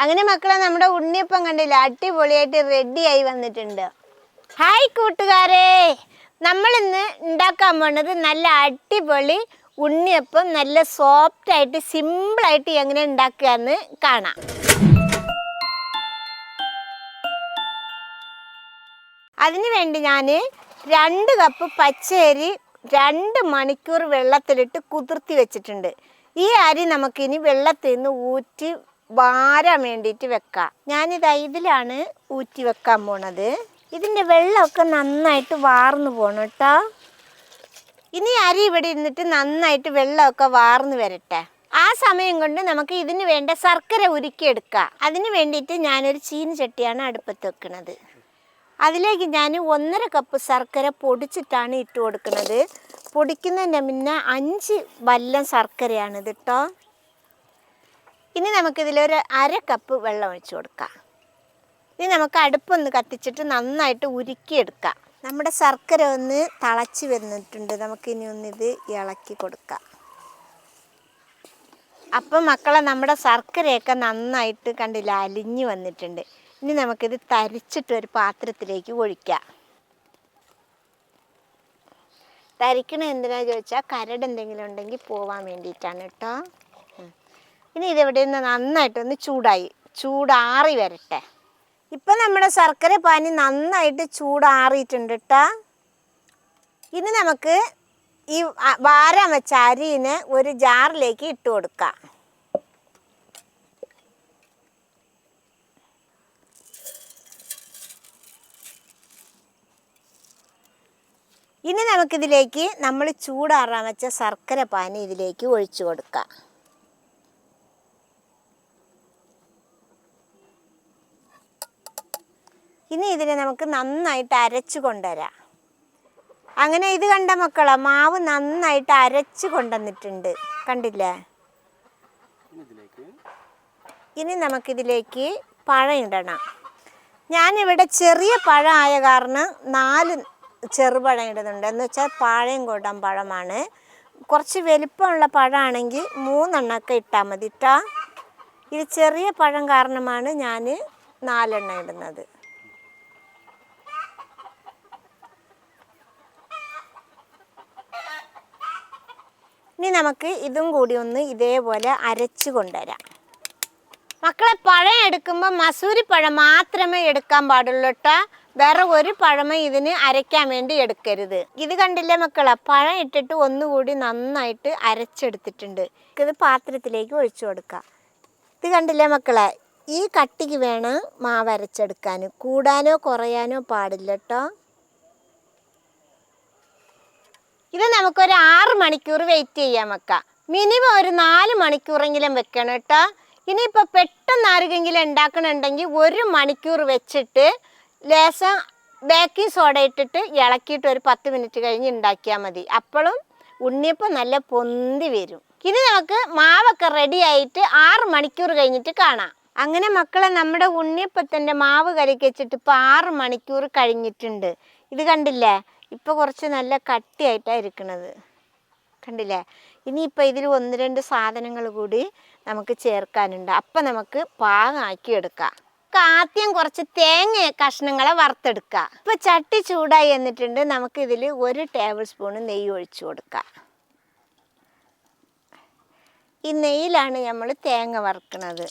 അങ്ങനെ മക്കളെ നമ്മുടെ ഉണ്ണിയപ്പം കണ്ടില്ല, അടിപൊളിയായിട്ട് റെഡിയായി വന്നിട്ടുണ്ട്. ഹായ് കൂട്ടുകാരെ, നമ്മൾ ഇന്ന് ഉണ്ടാക്കാൻ പോണത് നല്ല അടിപൊളി ഉണ്ണിയപ്പം, നല്ല സോഫ്റ്റ് ആയിട്ട് സിമ്പിളായിട്ട് എങ്ങനെ ഉണ്ടാക്കുകയെന്ന് കാണാം. അതിനു വേണ്ടി ഞാൻ 2 കപ്പ് പച്ചരി 2 മണിക്കൂർ വെള്ളത്തിലിട്ട് കുതിർത്തി വെച്ചിട്ടുണ്ട്. ഈ അരി നമുക്കിനി വെള്ളത്തിൽ നിന്ന് ഊറ്റി വാരാൻ വേണ്ടിയിട്ട് വെക്കാം. ഞാനിത് ഇതിലാണ് ഊറ്റി വെക്കാൻ പോണത്. ഇതിൻ്റെ വെള്ളമൊക്കെ നന്നായിട്ട് വാർന്നു പോകണം കേട്ടോ. ഇനി അരി ഇവിടെ ഇരുന്നിട്ട് നന്നായിട്ട് വെള്ളമൊക്കെ വാർന്നു വരട്ടെ. ആ സമയം കൊണ്ട് നമുക്ക് ഇതിന് വേണ്ട ശർക്കര ഉരുക്കിയെടുക്കാം. അതിന് വേണ്ടിയിട്ട് ഞാനൊരു ചീനിച്ചട്ടിയാണ് അടുപ്പത്ത് വെക്കുന്നത്. അതിലേക്ക് ഞാൻ 1.5 കപ്പ് ശർക്കര പൊടിച്ചിട്ടാണ് ഇട്ട് കൊടുക്കുന്നത്. പൊടിക്കുന്നതിൻ്റെ മുന്നേ 5 വല്ലം ശർക്കരയാണിത് കേട്ടോ. ഇനി നമുക്കിതിലൊരു 1/2 കപ്പ് വെള്ളം ഒഴിച്ചു കൊടുക്കാം. ഇനി നമുക്ക് അടുപ്പൊന്ന് കത്തിച്ചിട്ട് നന്നായിട്ട് ഉരുക്കിയെടുക്കാം. നമ്മുടെ ശർക്കര ഒന്ന് തിളച്ച് വന്നിട്ടുണ്ട്. നമുക്കിനി ഒന്നിത് ഇളക്കി കൊടുക്കാം. അപ്പം മക്കളെ, നമ്മുടെ ശർക്കരയൊക്കെ നന്നായിട്ട് കണ്ടില്ല, അലിഞ്ഞു വന്നിട്ടുണ്ട്. ഇനി നമുക്കിത് തരിച്ചിട്ടൊരു പാത്രത്തിലേക്ക് ഒഴിക്കാം. തരിക്കണ എന്തിനാന്ന് ചോദിച്ചാൽ കരട് എന്തെങ്കിലും ഉണ്ടെങ്കിൽ പോവാൻ വേണ്ടിയിട്ടാണ് കേട്ടോ. ഇനി ഇതെവിടെ നിന്ന് നന്നായിട്ടൊന്ന് ചൂടാറി വരട്ടെ. ഇപ്പം നമ്മുടെ ശർക്കര പാനി നന്നായിട്ട് ചൂടാറിയിട്ടുണ്ട് കേട്ടോ. ഇനി നമുക്ക് ഈ വാരാൻ വെച്ച അരിനെ ഒരു ജാറിലേക്ക് ഇട്ട് കൊടുക്കാം. ഇനി നമുക്കിതിലേക്ക് നമ്മൾ ചൂടാറാൻ വെച്ച ശർക്കര പാനി ഇതിലേക്ക് ഒഴിച്ചു കൊടുക്കാം. ഇനി ഇതിനെ നമുക്ക് നന്നായിട്ട് അരച്ചു കൊണ്ടുവരാം. അങ്ങനെ ഇത് കണ്ട മക്കളെ, മാവ് നന്നായിട്ട് അരച്ചു കൊണ്ടുവന്നിട്ടുണ്ട്, കണ്ടില്ലേ. ഇനി നമുക്കിതിലേക്ക് പഴം ഇടണം. ഞാനിവിടെ ചെറിയ പഴം ആയ കാരണം 4 ചെറുപഴം ഇടുന്നുണ്ട്. എന്ന് വെച്ചാൽ പാഴയും കൂടാൻ പഴമാണ്. കുറച്ച് വലിപ്പമുള്ള പഴമാണെങ്കിൽ 3 എണ്ണമൊക്കെ ഇട്ടാൽ മതി കേട്ടോ. ഇത് ചെറിയ പഴം കാരണമാണ് ഞാൻ 4 എണ്ണം ഇടുന്നത്. ഇനി നമുക്ക് ഇതും കൂടി ഒന്ന് ഇതേപോലെ അരച്ചു കൊണ്ടുവരാം. മക്കളെ, പഴം എടുക്കുമ്പോൾ മസൂരി പഴം മാത്രമേ എടുക്കാൻ പാടുള്ളൂ കേട്ടോ. വേറെ ഒരു പഴമേ ഇതിന് അരയ്ക്കാൻ വേണ്ടി എടുക്കരുത്. ഇത് കണ്ടില്ലേ മക്കളെ, പഴം ഇട്ടിട്ട് ഒന്നുകൂടി നന്നായിട്ട് അരച്ചെടുത്തിട്ടുണ്ട്. ഇത് പാത്രത്തിലേക്ക് ഒഴിച്ചു കൊടുക്കാം. ഇത് കണ്ടില്ലേ മക്കളെ, ഈ കട്ടിക്ക് വേണം മാവ് അരച്ചെടുക്കാൻ. കൂടാനോ കുറയാനോ പാടില്ല കേട്ടോ. ഇത് നമുക്കൊരു 6 മണിക്കൂർ വെയിറ്റ് ചെയ്യാൻ വെക്കാം. മിനിമം ഒരു 4 മണിക്കൂറെങ്കിലും വെക്കണം കേട്ടോ. ഇനിയിപ്പോൾ പെട്ടെന്ന് ആർക്കെങ്കിലും ഉണ്ടാക്കണമെന്നുണ്ടെങ്കിൽ 1 മണിക്കൂർ വെച്ചിട്ട് ലേശം ബേക്കിംഗ് സോഡ ഇട്ടിട്ട് ഇളക്കിയിട്ട് ഒരു 10 മിനിറ്റ് കഴിഞ്ഞ് ഉണ്ടാക്കിയാൽ മതി. അപ്പോഴും ഉണ്ണിയപ്പം നല്ല പൊന്തി വരും. ഇനി നമുക്ക് മാവൊക്കെ റെഡി ആയിട്ട് 6 മണിക്കൂർ കഴിഞ്ഞിട്ട് കാണാം. അങ്ങനെ മക്കളെ, നമ്മുടെ ഉണ്ണിയപ്പത്തിൻ്റെ മാവ് കലക്കി വെച്ചിട്ട് ഇപ്പോൾ 6 മണിക്കൂർ കഴിഞ്ഞിട്ടുണ്ട്. ഇത് കണ്ടില്ലേ, ഇപ്പോൾ കുറച്ച് നല്ല കട്ടിയായിട്ടാണ് ഇരിക്കുന്നത്, കണ്ടില്ലേ. ഇനിയിപ്പോൾ ഇതിൽ 1-2 സാധനങ്ങൾ കൂടി നമുക്ക് ചേർക്കാനുണ്ട്. അപ്പം നമുക്ക് പാകമാക്കി എടുക്കാം. ആദ്യം കുറച്ച് തേങ്ങ കഷ്ണങ്ങളെ വറുത്തെടുക്കുക. ഇപ്പോൾ ചട്ടി ചൂടായി എന്നിട്ടുണ്ട്. നമുക്ക് ഇതിൽ 1 ടേബിൾ സ്പൂൺ നെയ്യ് ഒഴിച്ചു കൊടുക്കാം. ഈ നെയ്യിലാണ് നമ്മൾ തേങ്ങ വറുക്കുന്നത്.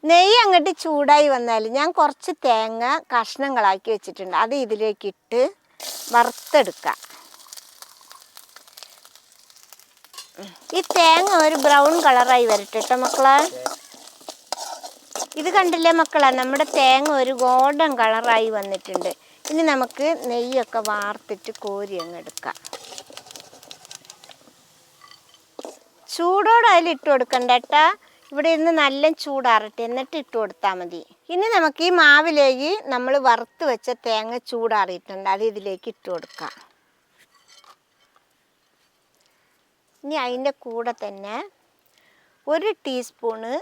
നെയ്യ് അങ്ങോട്ട് ചൂടായി വന്നാൽ ഞാൻ കുറച്ച് തേങ്ങ കഷ്ണങ്ങളാക്കി വെച്ചിട്ടുണ്ട്. അത് ഇതിലേക്കിട്ട് വറുത്തെടുക്കാം. ഈ തേങ്ങ ഒരു ബ്രൗൺ കളറായി വരട്ടെ കേട്ടോ മക്കളെ. ഇത് കണ്ടില്ലേ മക്കളെ, നമ്മുടെ തേങ്ങ ഒരു ഗോൾഡൻ കളറായി വന്നിട്ടുണ്ട്. ഇനി നമുക്ക് നെയ്യൊക്കെ വാർത്തിട്ട് കോരി അങ്ങ് എടുക്കാം. ചൂടോടെ അതിലിട്ട് കൊടുക്കണ്ട കേട്ടോ. ഇവിടെ ഇരുന്ന് നല്ല ചൂടാറട്ടെ, എന്നിട്ട് ഇട്ട് കൊടുത്താൽ മതി. ഇനി നമുക്ക് ഈ മാവിലേക്ക് നമ്മൾ വറുത്ത് വെച്ച തേങ്ങ ചൂടാറിയിട്ടുണ്ട്, അത് ഇതിലേക്ക് ഇട്ട് കൊടുക്കാം. ഇനി അതിൻ്റെ കൂടെ തന്നെ 1 ടീസ്പൂണ്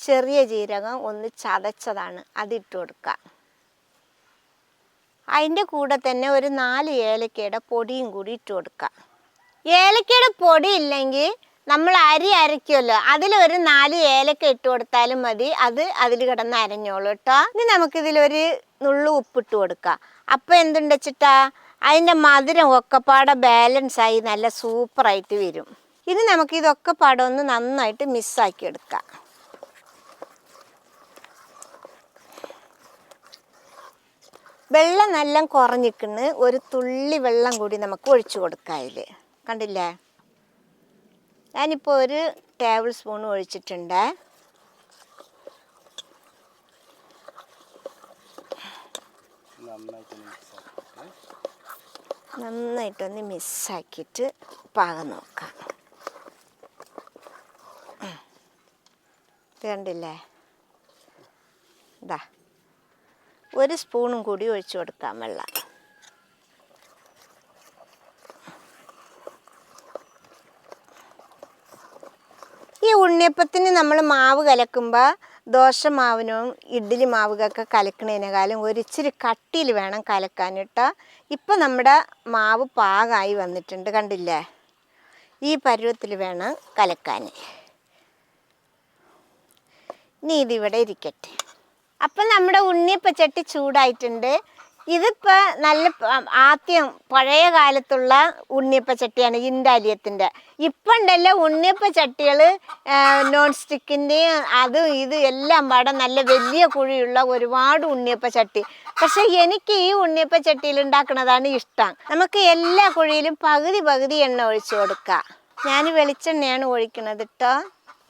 ചെറിയ ജീരകം ഒന്ന് ചതച്ചതാണ്, അതിട്ട് കൊടുക്കുക. അതിൻ്റെ കൂടെ തന്നെ ഒരു 4 ഏലക്കയുടെ പൊടിയും കൂടി ഇട്ട് കൊടുക്കുക. ഏലക്കയുടെ പൊടി ഇല്ലെങ്കിൽ നമ്മൾ അരി അരയ്ക്കുമല്ലോ, അതിലൊരു 4 ഏലക്ക ഇട്ട് കൊടുത്താലും മതി. അത് അതിൽ കിടന്ന് അരഞ്ഞോളൂ കേട്ടോ. ഇനി നമുക്കിതിലൊരു നുള്ളു ഉപ്പിട്ട് കൊടുക്കാം. അപ്പം എന്തുണ്ട് വെച്ചിട്ടാ അതിൻ്റെ മധുരം ഒക്കെപ്പാടെ ബാലൻസായി നല്ല സൂപ്പറായിട്ട് വരും. ഇനി നമുക്കിതൊക്കെ പാടെ ഒന്ന് നന്നായിട്ട് മിക്സാക്കി എടുക്കാം. വെള്ളം നല്ല കുറഞ്ഞിക്കണ്. ഒരു തുള്ളി വെള്ളം കൂടി നമുക്ക് ഒഴിച്ചു കൊടുക്കാം. അതിൽ കണ്ടില്ലേ, ഞാനിപ്പോൾ ഒരു ടേബിൾ സ്പൂൺ ഒഴിച്ചിട്ടുണ്ട്. നന്നായിട്ടൊന്ന് മിക്സാക്കിയിട്ട് പാകം നോക്കാം. കണ്ടില്ലേ, ഇതാ ഒരു സ്പൂണും കൂടി ഒഴിച്ചു കൊടുക്കാം വെള്ളം. ഈ ഉണ്ണിയപ്പത്തിന് നമ്മൾ മാവ് കലക്കുമ്പോൾ ദോശമാവിനും ഇഡ്ഡലി മാവുകൊക്കെ കലക്കണതിനേക്കാളും ഒരിച്ചിരി കട്ടിയിൽ വേണം കലക്കാൻ കേട്ടോ. ഇപ്പം നമ്മുടെ മാവ് പാകമായി വന്നിട്ടുണ്ട്, കണ്ടില്ലേ? ഈ പരുവത്തിൽ വേണം കലക്കാൻ. ഇനി ഇതിവിടെ ഇരിക്കട്ടെ. അപ്പം നമ്മുടെ ഉണ്ണിയപ്പച്ചട്ടി ചൂടായിട്ടുണ്ട്. ഇതിപ്പോൾ നല്ല ആദ്യം പഴയ കാലത്തുള്ള ഉണ്ണിയപ്പച്ചട്ടിയാണ്, ഇൻഡാലിയത്തിൻ്റെ. ഇപ്പം ഉണ്ടല്ലോ ഉണ്ണിയപ്പച്ചട്ടികൾ നോൺ സ്റ്റിക്കിൻ്റെയും അതും ഇത് എല്ലാം പാടെ നല്ല വലിയ കുഴിയുള്ള ഒരുപാട് ഉണ്ണിയപ്പച്ചട്ടി. പക്ഷെ എനിക്ക് ഈ ഉണ്ണിയപ്പച്ചട്ടിയിൽ ഉണ്ടാക്കുന്നതാണ് ഇഷ്ടം. നമുക്ക് എല്ലാ കുഴിയിലും പകുതി എണ്ണ ഒഴിച്ചു കൊടുക്കാം. ഞാൻ വെളിച്ചെണ്ണയാണ് ഒഴിക്കണത് കേട്ടോ.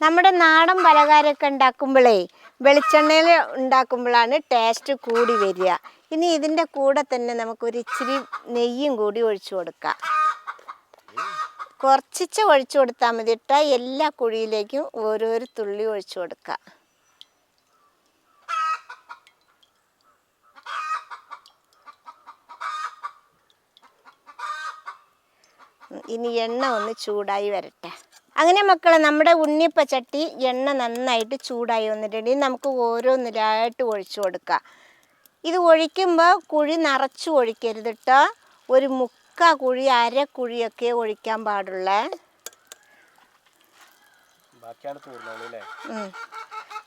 നമ്മുടെ നാടൻ പലഹാരമൊക്കെ ഉണ്ടാക്കുമ്പോഴേ വെളിച്ചെണ്ണയിൽ ഉണ്ടാക്കുമ്പോഴാണ് ടേസ്റ്റ് കൂടി വരിക. ഇനി ഇതിൻ്റെ കൂടെ തന്നെ നമുക്കൊരു ഇച്ചിരി നെയ്യും കൂടി ഒഴിച്ചു കൊടുക്കാം. കുറച്ച് ഒഴിച്ചു കൊടുത്താൽ മതി കേട്ടോ. എല്ലാ കുഴിയിലേക്കും ഓരോരോ തുള്ളി ഒഴിച്ചു കൊടുക്കാം. ഇനി എണ്ണ ഒന്ന് ചൂടായി വരട്ടെ. അങ്ങനെ മക്കളെ, നമ്മുടെ ഉണ്ണിയപ്പച്ചട്ടി എണ്ണ നന്നായിട്ട് ചൂടായി വന്നിട്ടുണ്ടെങ്കിൽ നമുക്ക് ഓരോന്നിലായിട്ട് ഒഴിച്ചു കൊടുക്കാം. ഇത് ഒഴിക്കുമ്പോൾ കുഴി നിറച്ച് ഒഴിക്കരുത് കേട്ടോ. ഒരു മുക്കാ കുഴി, അര കുഴിയൊക്കെ ഒഴിക്കാൻ പാടുള്ളേ.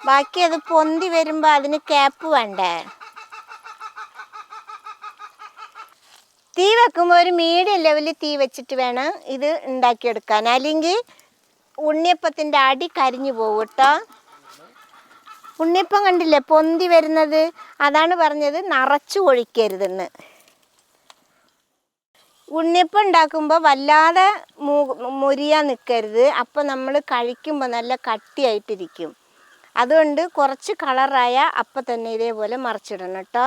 ബാക്കി അത് പൊന്തി വരുമ്പോൾ അതിന് ക്യാപ്പ് വേണ്ടേ. തീ വെക്കുമ്പോൾ ഒരു മീഡിയം ലെവലിൽ തീ വെച്ചിട്ട് വേണം ഇത് ഉണ്ടാക്കിയെടുക്കാൻ, അല്ലെങ്കിൽ ഉണ്ണിയപ്പത്തിൻ്റെ അടി കരിഞ്ഞു പോകും കേട്ടോ. ഉണ്ണിയപ്പം കണ്ടില്ലേ പൊന്തി വരുന്നത്, അതാണ് പറഞ്ഞത് നിറച്ചു ഒഴിക്കരുതെന്ന്. ഉണ്ണിയപ്പം ഉണ്ടാക്കുമ്പോൾ വല്ലാതെ മുരിയാൻ നിൽക്കരുത്. അപ്പം നമ്മൾ കഴിക്കുമ്പോൾ നല്ല കട്ടിയായിട്ടിരിക്കും. അതുകൊണ്ട് കുറച്ച് കളറായ അപ്പം തന്നെ ഇതേപോലെ മറിച്ചിടണം കേട്ടോ.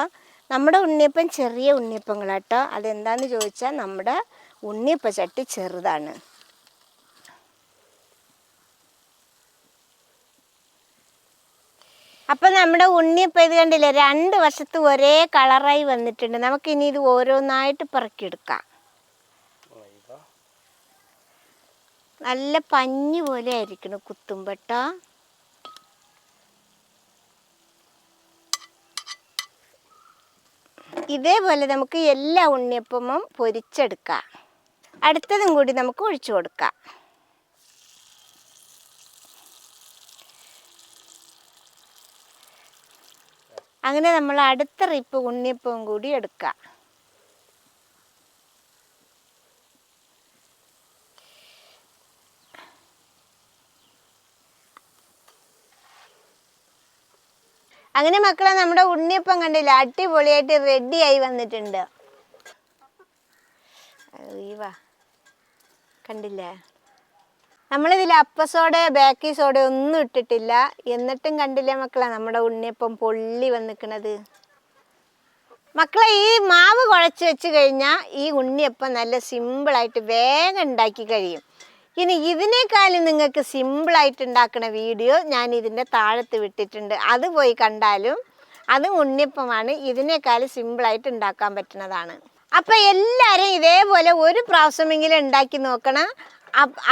നമ്മുടെ ഉണ്ണിയപ്പം ചെറിയ ഉണ്ണിയപ്പങ്ങളാട്ടോ. അതെന്താണെന്ന് ചോദിച്ചാൽ നമ്മുടെ ഉണ്ണിയപ്പച്ചട്ടി ചെറുതാണ്. അപ്പം നമ്മുടെ ഉണ്ണിയപ്പം ഇത് കണ്ടില്ലേ, 2 വശത്ത് ഒരേ കളറായി വന്നിട്ടുണ്ട്. നമുക്കിനി ഇത് ഓരോന്നായിട്ട് പെറുക്കിയെടുക്കാം. നല്ല പഞ്ഞി പോലെ ആയിരിക്കണം കുത്തുമ്പട്ടോ. ഇതേപോലെ നമുക്ക് എല്ലാ ഉണ്ണിയപ്പവും പൊരിച്ചെടുക്കാം. അടുത്തതും കൂടി നമുക്ക് ഒഴിച്ചു കൊടുക്കാം. അങ്ങനെ നമ്മൾ അടുത്ത ട്രിപ്പ് ഉണ്ണിയപ്പവും കൂടി എടുക്കാം. അങ്ങനെ മക്കളെ, നമ്മുടെ ഉണ്ണിയപ്പം കണ്ടില്ല, അടിപൊളിയായിട്ട് റെഡിയായി വന്നിട്ടുണ്ട്. കണ്ടില്ലേ, നമ്മളിതിൽ അപ്പസോഡ ബേക്കിംഗ് സോഡ ഒന്നും ഇട്ടിട്ടില്ല. എന്നിട്ടും കണ്ടില്ലേ മക്കളെ, നമ്മുടെ ഉണ്ണിയപ്പം പൊള്ളി വന്നിക്കണത്. മക്കളെ, ഈ മാവ് കുഴച്ച് വെച്ച് കഴിഞ്ഞാൽ ഈ ഉണ്ണിയപ്പം നല്ല സിമ്പിളായിട്ട് വേഗം ഉണ്ടാക്കി കഴിയും. ഇനി ഇതിനേക്കാളും നിങ്ങൾക്ക് സിമ്പിളായിട്ട് ഉണ്ടാക്കുന്ന വീഡിയോ ഞാൻ ഇതിൻ്റെ താഴത്ത് വിട്ടിട്ടുണ്ട്. അത് പോയി കണ്ടാലും അത് ഉണ്ണിയപ്പമാണ്. ഇതിനേക്കാളും സിമ്പിളായിട്ട് ഉണ്ടാക്കാൻ പറ്റുന്നതാണ്. അപ്പം എല്ലാവരും ഇതേപോലെ ഒരു പ്രാവശ്യമെങ്കിലും ഉണ്ടാക്കി നോക്കണം.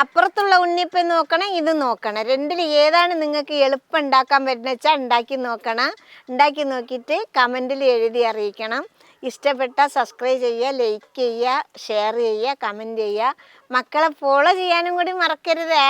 അപ്പുറത്തുള്ള ഉണ്ണിയപ്പം നോക്കണം, ഇത് നോക്കണം. രണ്ടിൽ ഏതാണ് നിങ്ങൾക്ക് എളുപ്പം ഉണ്ടാക്കാൻ പറ്റുന്ന വെച്ചാൽ ഉണ്ടാക്കി നോക്കണം. ഉണ്ടാക്കി നോക്കിയിട്ട് കമൻറ്റിൽ എഴുതി അറിയിക്കണം. ഇഷ്ടപ്പെട്ടാൽ സബ്സ്ക്രൈബ് ചെയ്യുക, ലൈക്ക് ചെയ്യുക, ഷെയർ ചെയ്യുക, കമൻറ്റ് ചെയ്യുക. മക്കളെ ഫോളോ ചെയ്യാനും കൂടി മറക്കരുതേ.